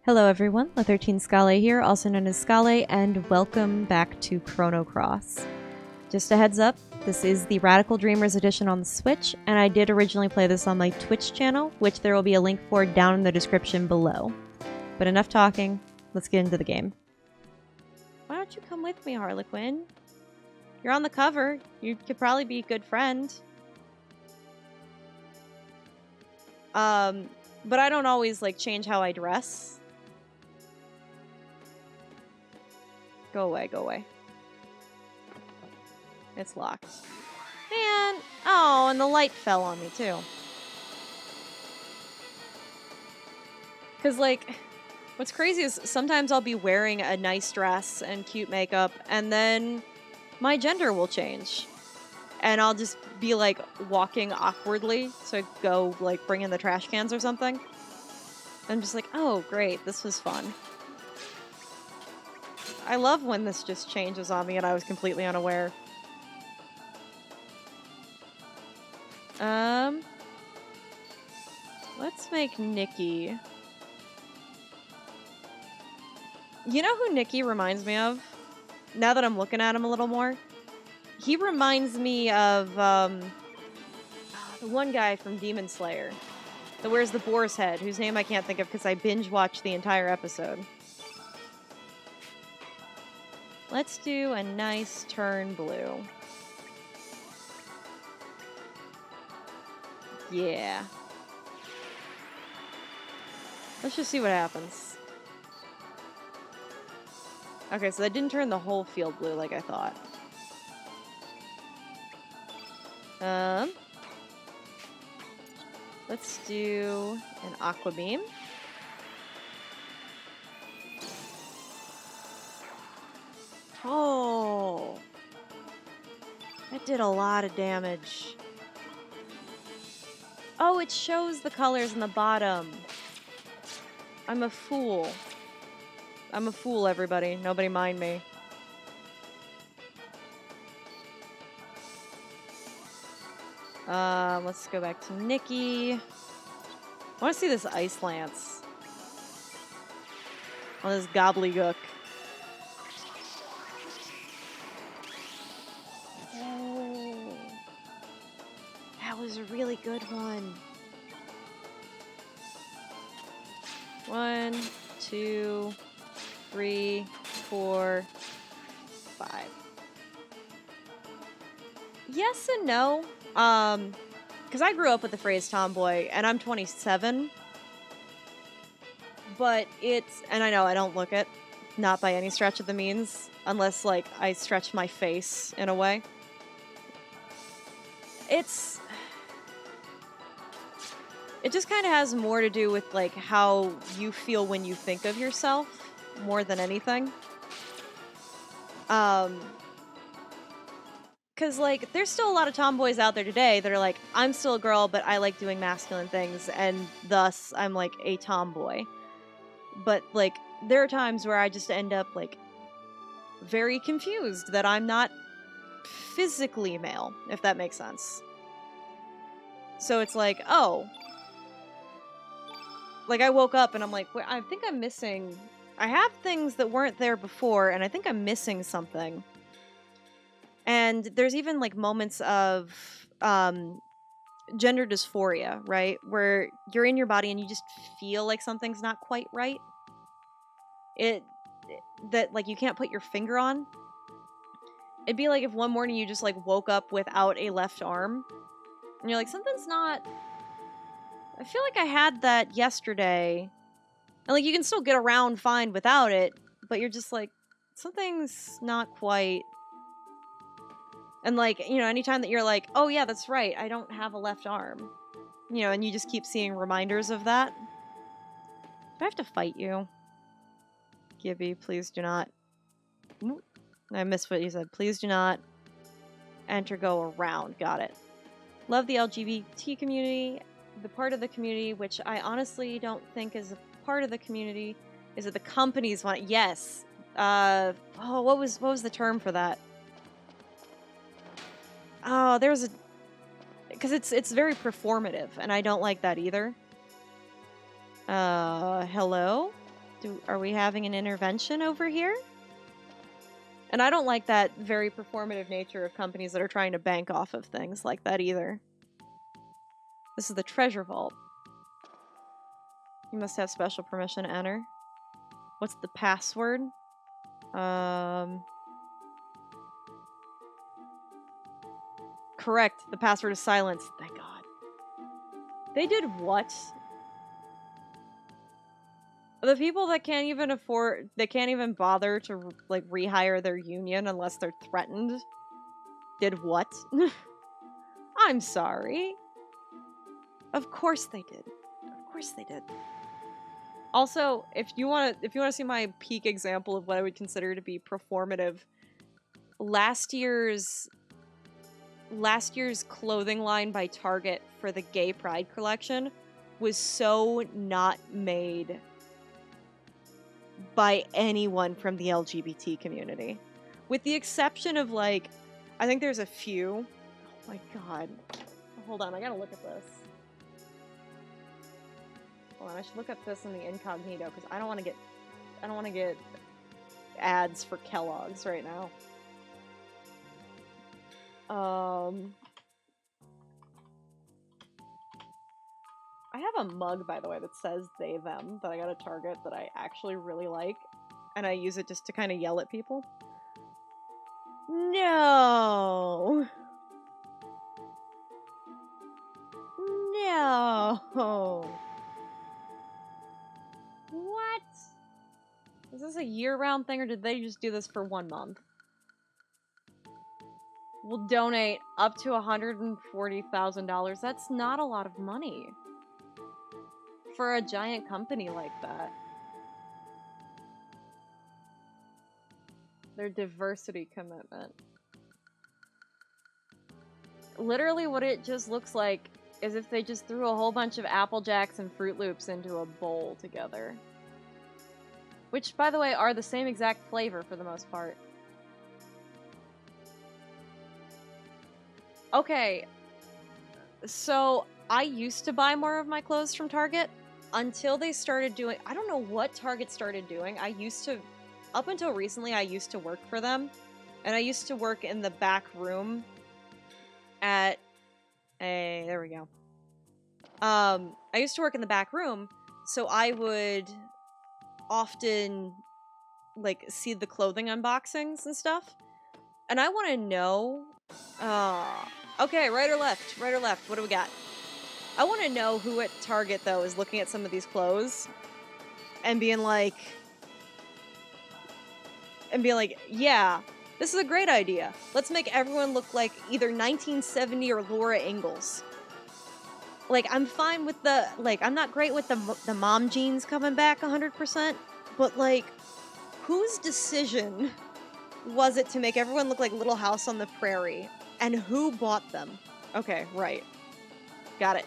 Hello everyone, La13 Scale here, also known as Scale, and welcome back to Chrono Cross. Just a heads up, this is the Radical Dreamers edition on the Switch, and I did originally play this on my Twitch channel, which there will be a link for down in the description below. But enough talking, let's get into the game. Why don't you come with me, Harlequin? You're on the cover, you could probably be a good friend. But I don't always, change how I dress. Go away, go away. It's locked. Man! Oh, and the light fell on me, too. Because, what's crazy is sometimes I'll be wearing a nice dress and cute makeup, and then my gender will change. And I'll just be, walking awkwardly, so I go, bring in the trash cans or something. I'm just like, oh, great, this was fun. I love when this just changes on me and I was completely unaware. Let's make Nikki. You know who Nikki reminds me of? Now that I'm looking at him a little more? He reminds me of, the one guy from Demon Slayer. That wears the boar's head, whose name I can't think of because I binge-watched the entire episode. Let's do a nice turn blue. Yeah. Let's just see what happens. Okay, so that didn't turn the whole field blue like I thought. Let's do an aqua beam. Oh, that did a lot of damage. Oh, it shows the colors in the bottom. I'm a fool. I'm a fool, everybody. Nobody mind me. Let's go back to Nikki. I want to see this Ice Lance. On this gobbledygook. Oh. That was a really good one. 1, 2, 3, 4, 5. Yes and no. Because I grew up with the phrase tomboy, and I'm 27. But and I know I don't look it, not by any stretch of the means, unless, I stretch my face in a way. It just kind of has more to do with, how you feel when you think of yourself, more than anything. Because, there's still a lot of tomboys out there today that are like, I'm still a girl, but I like doing masculine things, and thus I'm, a tomboy. But, there are times where I just end up, very confused that I'm not physically male, if that makes sense. So it's oh. I woke up and I'm like, wait, I think I'm missing... I have things that weren't there before, and I think I'm missing something. And there's even, moments of gender dysphoria, right? Where you're in your body and you just feel like something's not quite right. That you can't put your finger on. It'd be like if one morning you just, woke up without a left arm. And you're like, something's not... I feel like I had that yesterday. And, you can still get around fine without it, but you're just like, something's not quite... And, anytime that you're like, oh yeah, that's right, I don't have a left arm. And you just keep seeing reminders of that. Do I have to fight you? Gibby, please do not. I missed what you said. Please do not enter, go around. Got it. Love the LGBT community. The part of the community, which I honestly don't think is a part of the community, is that the companies want it. Yes. What was the term for that? Oh, there's a... Because it's very performative, and I don't like that either. Hello? Are we having an intervention over here? And I don't like that very performative nature of companies that are trying to bank off of things like that either. This is the treasure vault. You must have special permission to enter. What's the password? Correct. The password is silence. Thank God. They did what? The people that can't even bother to, like, rehire their union unless they're threatened, did what? I'm sorry. Of course they did. Of course they did. Also, if you want to see my peak example of what I would consider to be performative, last year's clothing line by Target for the Gay Pride collection was so not made by anyone from the LGBT community. With the exception of, like, I think there's a few. Oh my god. Hold on, I gotta look at this. Hold on, I should look up this in the incognito, because I don't want to get ads for Kellogg's right now. I have a mug, by the way, that says they, them, that I got at Target that I actually really like, and I use it just to kind of yell at people. No! No! What? Is this a year-round thing, or did they just do this for 1 month? We'll donate up to $140,000. That's not a lot of money for a giant company like that. Their diversity commitment. Literally what it just looks like is if they just threw a whole bunch of Apple Jacks and Fruit Loops into a bowl together. Which, by the way, are the same exact flavor for the most part. Okay, so I used to buy more of my clothes from Target until they started doing... I don't know what Target started doing. Up until recently, I used to work for them. And I used to work in the back room at... there we go. I used to work in the back room, so I would often, like, see the clothing unboxings and stuff. And I want to know... okay, right or left? Right or left? What do we got? I want to know who at Target, though, is looking at some of these clothes and being like, yeah, this is a great idea. Let's make everyone look like either 1970 or Laura Ingalls. Like, I'm fine with I'm not great with the mom jeans coming back 100%, but, like, whose decision was it to make everyone look like Little House on the Prairie? And who bought them? Okay, right. Got it.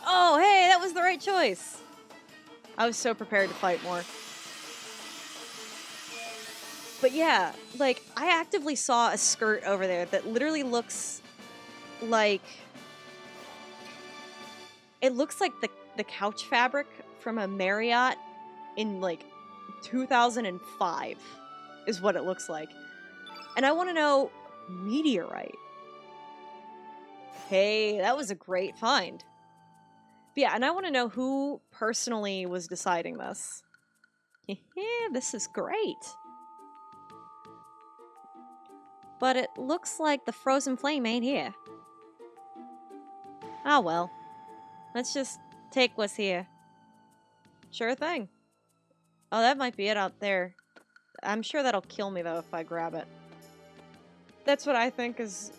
Oh, hey, that was the right choice. I was so prepared to fight more. But yeah, like, I actively saw a skirt over there that literally looks like... It looks like the couch fabric from a Marriott in, like, 2005 is what it looks like. And I want to know, meteorite. Hey, that was a great find. But yeah, and I want to know who personally was deciding this. This is great. But it looks like the frozen flame ain't here. Oh well. Let's just take what's here. Sure thing. Oh, that might be it out there. I'm sure that'll kill me, though, if I grab it. That's what I think as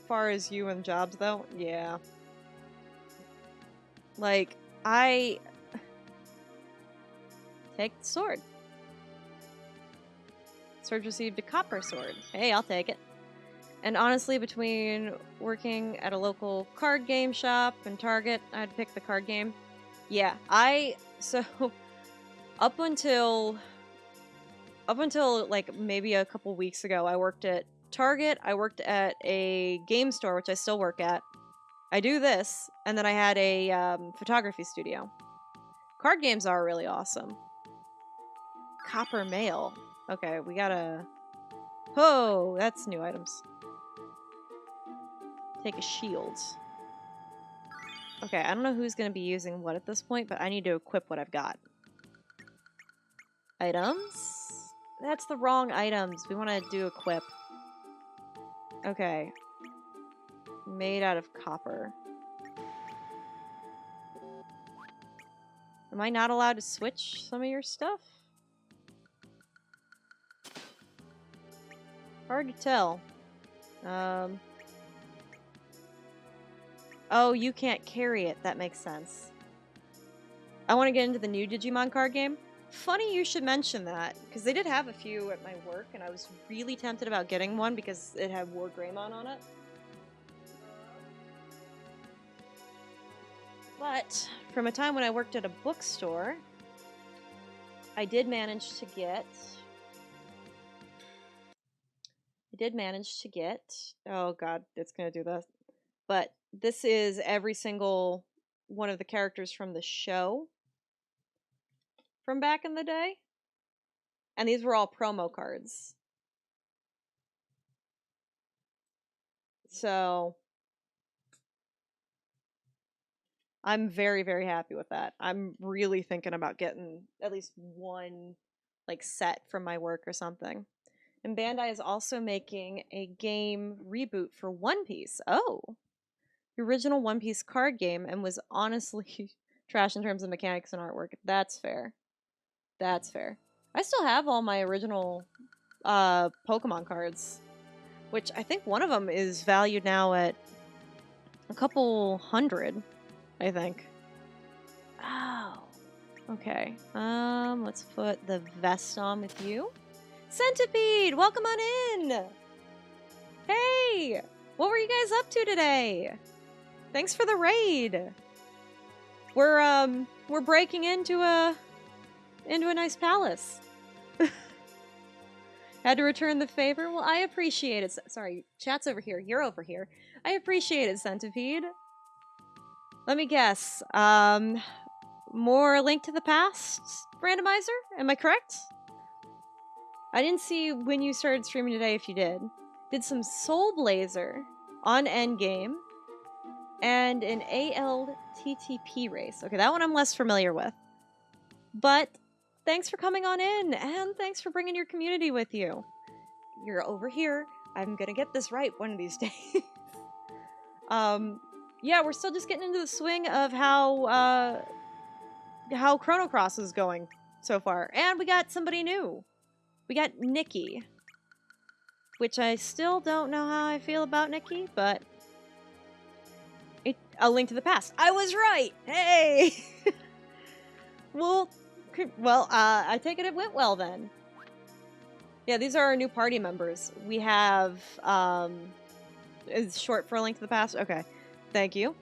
far as you and jobs, though. Yeah. Like, I... Take the sword. Sword received a copper sword. Hey, I'll take it. And honestly, between working at a local card game shop and Target, I'd pick the card game. Yeah, so... Up until, like, maybe a couple weeks ago, I worked at Target, I worked at a game store, which I still work at, I do this, and then I had a photography studio. Card games are really awesome. Copper mail. Okay, we gotta... Oh, that's new items. Take a shield. Okay, I don't know who's gonna be using what at this point, but I need to equip what I've got. Items? That's the wrong items. We want to do equip. Okay. Made out of copper. Am I not allowed to switch some of your stuff? Hard to tell. Oh, you can't carry it. That makes sense. I want to get into the new Digimon card game. Funny you should mention that, because they did have a few at my work, and I was really tempted about getting one because it had War Greymon on it. But from a time when I worked at a bookstore, I did manage to get... Oh god, it's gonna do this. But this is every single one of the characters from the show from back in the day. And these were all promo cards. So I'm very, very happy with that. I'm really thinking about getting at least one like set from my work or something. And Bandai is also making a game reboot for One Piece. Oh, the original One Piece card game, and was honestly trash in terms of mechanics and artwork. That's fair. That's fair. I still have all my original Pokemon cards, which I think one of them is valued now at a couple hundred, I think. Oh, okay. Let's put the vest on with you. Centipede, welcome on in. Hey, what were you guys up to today? Thanks for the raid. We're breaking into a nice palace. Had to return the favor? Well, I appreciate it. Sorry, chat's over here. You're over here. I appreciate it, Centipede. Let me guess. More Link to the Past randomizer? Am I correct? I didn't see when you started streaming today if you did. Did some Soul Blazer on Endgame and an ALTTP race. Okay, that one I'm less familiar with. But thanks for coming on in, and thanks for bringing your community with you. You're over here. I'm gonna get this right one of these days. Yeah, we're still just getting into the swing of how Chrono Cross is going so far. And we got somebody new. We got Nikki. Which I still don't know how I feel about Nikki, but... A Link to the Past. I was right! Hey! Well, I take it went well then. Yeah, these are our new party members. We have, is short for A Link to the Past? Okay. Thank you.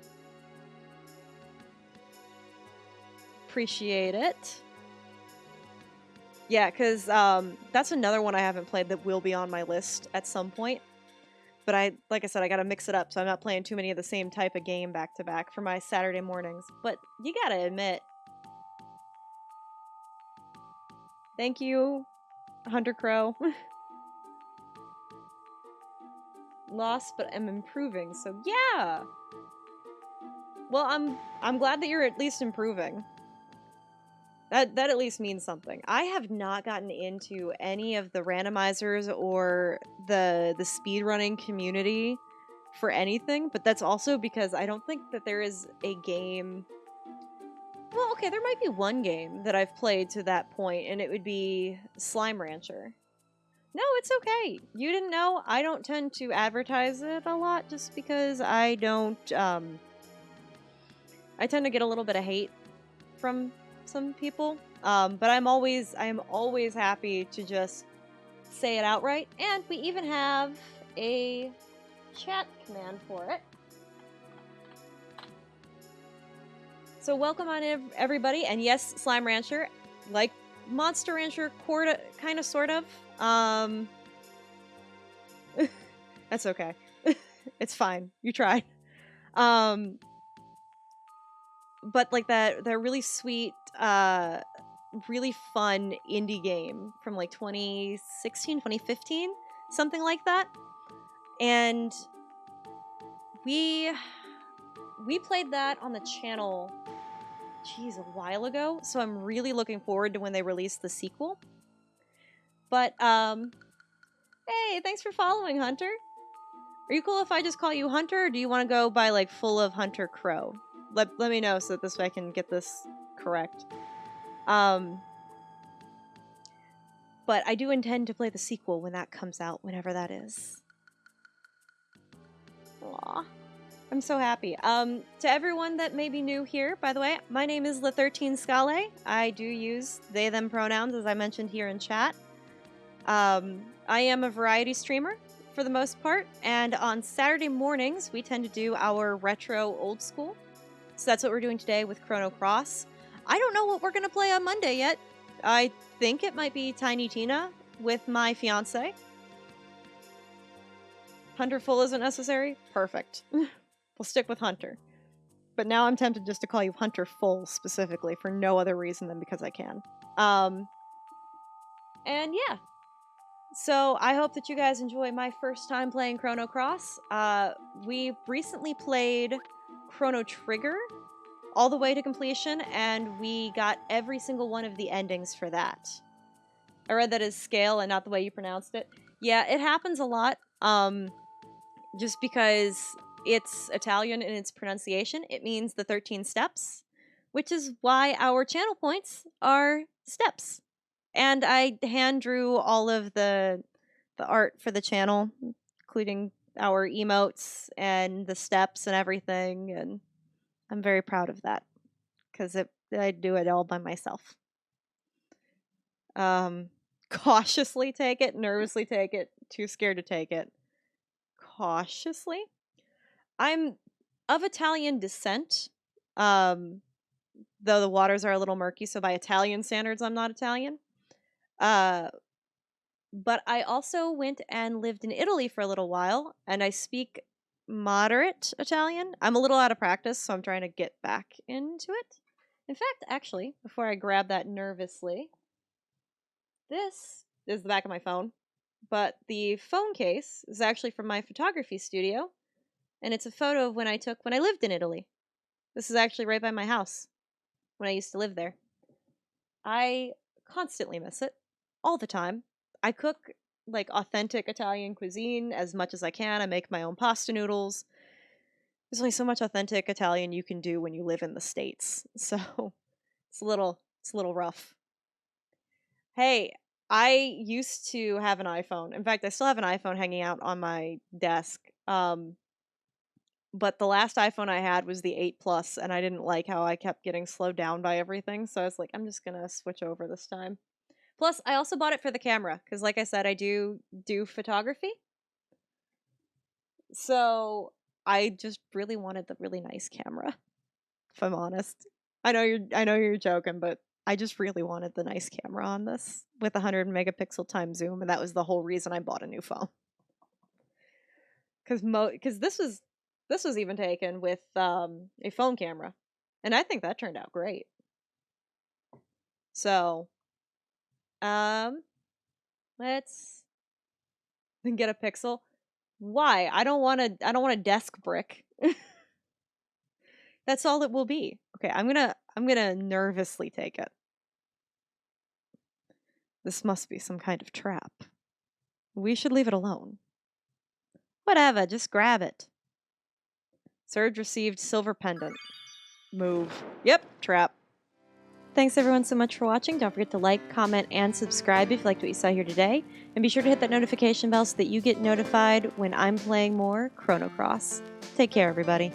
Appreciate it. Yeah, because that's another one I haven't played that will be on my list at some point. But like I said, I gotta mix it up, so I'm not playing too many of the same type of game back to back for my Saturday mornings. But you gotta admit, thank you, Hunter Crow. Lost, but am improving, so yeah! Well, I'm glad that you're at least improving. That at least means something. I have not gotten into any of the randomizers or the speedrunning community for anything, but that's also because I don't think that there is a game... Well, okay, there might be one game that I've played to that point, and it would be Slime Rancher. No, it's okay. You didn't know. I don't tend to advertise it a lot just because I don't, I tend to get a little bit of hate from some people. But I am always happy to just say it outright. And we even have a chat command for it. So welcome on everybody. And yes, Slime Rancher, like Monster Rancher, kind of, sort of. That's okay. It's fine. You tried. But like that really sweet, really fun indie game from like 2016, 2015, something like that. And we played that on the channel, geez, a while ago. So I'm really looking forward to when they release the sequel. But hey, thanks for following, Hunter. Are you cool if I just call you Hunter, or do you want to go by like full of Hunter Crow? Let me know so that this way I can get this correct. But I do intend to play the sequel when that comes out, whenever that is. Aw, I'm so happy. To everyone that may be new here, by the way, my name is La13Scale. I do use they, them pronouns, as I mentioned here in chat. I am a variety streamer, for the most part, and on Saturday mornings, we tend to do our retro old school. So that's what we're doing today with Chrono Cross. I don't know what we're going to play on Monday yet. I think it might be Tiny Tina with my fiance. Hunter Full isn't necessary? Perfect. We'll stick with Hunter. But now I'm tempted just to call you Hunter Full specifically for no other reason than because I can. And yeah. So I hope that you guys enjoy my first time playing Chrono Cross. We recently played Chrono Trigger all the way to completion, and we got every single one of the endings for that. I read that as scale and not the way you pronounced it. Yeah, it happens a lot. Just because it's Italian in its pronunciation, it means the 13 steps, which is why our channel points are steps. And I hand drew all of the art for the channel, including our emotes and the steps and everything, and I'm very proud of that because I do it all by myself. Cautiously take it, nervously take it, too scared to take it. Cautiously. I'm of Italian descent, though the waters are a little murky, so by Italian standards, I'm not Italian. But I also went and lived in Italy for a little while, and I speak moderate Italian. I'm a little out of practice, so I'm trying to get back into it. In fact, actually, before I grab that nervously, this is the back of my phone, but the phone case is actually from my photography studio, and it's a photo of when I took when I lived in Italy. This is actually right by my house when I used to live there. I constantly miss it, all the time. I cook like authentic Italian cuisine as much as I can. I make my own pasta noodles. There's only so much authentic Italian you can do when you live in the States, so it's a little rough. Hey, I used to have an iPhone. In fact, I still have an iPhone hanging out on my desk. But the last iPhone I had was the 8 Plus, and I didn't like how I kept getting slowed down by everything, so I was like, I'm just gonna switch over this time. Plus, I also bought it for the camera, because like I said, I do photography. So I just really wanted the really nice camera, if I'm honest. I know you're joking, but I just really wanted the nice camera on this with 100 megapixel times zoom, and that was the whole reason I bought a new phone. Because this was even taken with a phone camera, and I think that turned out great. So, let's get a pixel. Why? I don't want a desk brick. That's all it will be. Okay, I'm gonna nervously take it. This must be some kind of trap. We should leave it alone. Whatever, just grab it. Surge received silver pendant. Move. Yep, trap. Thanks everyone so much for watching. Don't forget to like, comment, and subscribe if you liked what you saw here today. And be sure to hit that notification bell so that you get notified when I'm playing more Chrono Cross. Take care, everybody.